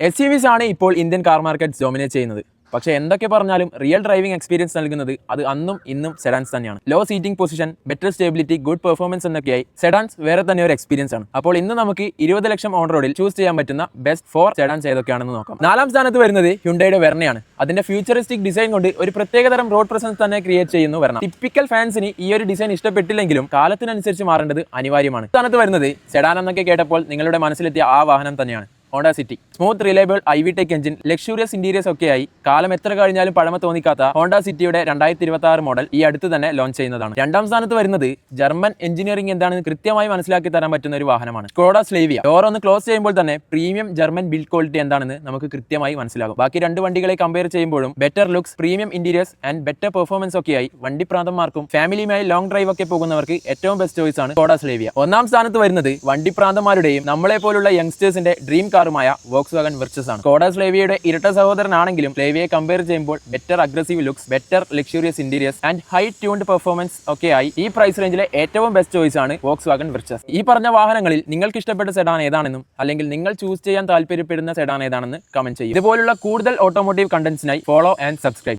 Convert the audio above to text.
SUVs ആണ് ഇപ്പോൾ Indian car market dominate ചെയ്യുന്നത്. പക്ഷേ എന്തൊക്കെ പറഞ്ഞാലും റിയൽ ഡ്രൈവിംഗ് എക്സ്പീരിയൻസ് നൽകുന്നത് അത് അന്നും ഇന്നും സെഡാൻസ് തന്നെയാണ്. Low seating position, better stability, good performance എന്നൊക്കെയായി സെഡാൻസ് വേറെ തന്നെ ഒരു എക്സ്പീരിയൻസ് ആണ്. അപ്പോൾ ഇന്ന് നമുക്ക് 20 ലക്ഷം ഓൺ റോഡിൽ ചൂസ് ചെയ്യാൻ പറ്റുന്ന ബെസ്റ്റ് 4 സെഡാൻസ് ഏതൊക്കെയാണെന്ന് നോക്കാം. 4ാം സ്ഥാനത്ത് വരുന്നത് ഹ്യുണ്ടായുടെ വെർണയാണ്. അതിന്റെ ഫ്യൂച്ചറിസ്റ്റിക് ഡിസൈൻ കൊണ്ട് ഒരു പ്രത്യേകതരം റോഡ് പ്രസൻസ് തന്നെ ക്രിയേറ്റ് ചെയ്യുന്നു വെർണ. ടിപ്പിക്കൽ ഫാൻസിന് ഈ ഒരു ഡിസൈൻ ഇഷ്ടപ്പെട്ടില്ലെങ്കിലും കാലത്തിനനുസരിച്ച് മാറേണ്ടത് അനിവാര്യമാണ്. സ്ഥാനത്ത് വരുന്നത് സെഡാൻ എന്നൊക്കെ കേട്ടപ്പോൾ നിങ്ങളുടെ മനസ്സിലെത്തിയ ആ വാഹനം തന്നെയാണ്, Honda city. Smooth reliable IV tech engine, luxurious interiors ഒക്കെയായി കാലം എത്ര കഴിഞ്ഞാലും പഴമ തോന്നിക്കാത്ത ഹോണ്ട സിറ്റിയുടെ 2026 മോഡൽ ഈ അടുത്ത് തന്നെ ലോഞ്ച് ചെയ്യുന്നതാണ്. 2ാം സ്ഥാനത്ത് വരുന്നത് ജർമ്മൻ എഞ്ചിനീയറിംഗ് എന്താണെന്ന് കൃത്യമായി മനസ്സിലാക്കി തരാൻ പറ്റുന്ന ഒരു വാഹനമാണ്, സ്കോഡ സ്ലേവിയ. ഡോർ ഒന്ന് ക്ലോസ് ചെയ്യുമ്പോൾ തന്നെ പ്രീമിയം ജർമ്മൻ ബിൽഡ് ക്വാളിറ്റി എന്താണെന്ന് നമുക്ക് കൃത്യമായി മനസ്സിലാകും. ബാക്കി 2 വണ്ടികളെ കമ്പയർ ചെയ്യുമ്പോഴും better looks, premium interiors and better performance ഒക്കെയായി വണ്ടിപ്രാന്തന്മാർക്കും ഫാമിലിയുമായി ലോങ് ഡ്രൈവ് ഒക്കെ പോകുന്നവർക്ക് ഏറ്റവും ബെസ്റ്റ് ചോയ്സ് ആണ് സ്കോഡ സ്ലേവിയ. 1ാം സ്ഥാനത്ത് വരുന്നത് വണ്ടിപ്രാന്തന്മാരുടെയും നമ്മളെ പോലുള്ള യങ്സ്റ്റേഴ്സിന്റെ ഡ്രീം കാറുമായ വോക്സ്വാഗൺ വെർച്ചസ് ആണ്. സ്കോഡ സ്ലേവിയയുടെ ഇരട്ട സഹോദരനാണെങ്കിലും സ്ലേവിയെ കമ്പയർ ചെയ്യുമ്പോൾ better aggressive looks, better luxurious interiors and high tuned performance ഒക്കെയായി ഈ പ്രൈസ് റേഞ്ചിലെ ഏറ്റവും ബെസ്റ്റ് ചോയ്സ് ആണ് വോക്സ്വാഗൺ വെർച്ചസ്. ഈ പറഞ്ഞ വാഹനങ്ങളിൽ നിങ്ങൾക്ക് ഇഷ്ടപ്പെട്ട സെഡാൻ ഏതാണെന്നും അല്ലെങ്കിൽ നിങ്ങൾ ചൂസ് ചെയ്യാൻ താല്പര്യപ്പെടുന്ന സെഡാൻ ഏതാണെന്ന് കമന്റ് ചെയ്യും. ഇതുപോലുള്ള കൂടുതൽ ഓട്ടോമോട്ടീവ് കണ്ടന്റ്സിനായി ഫോളോ ആൻഡ് സബ്സ്ക്രൈബ്.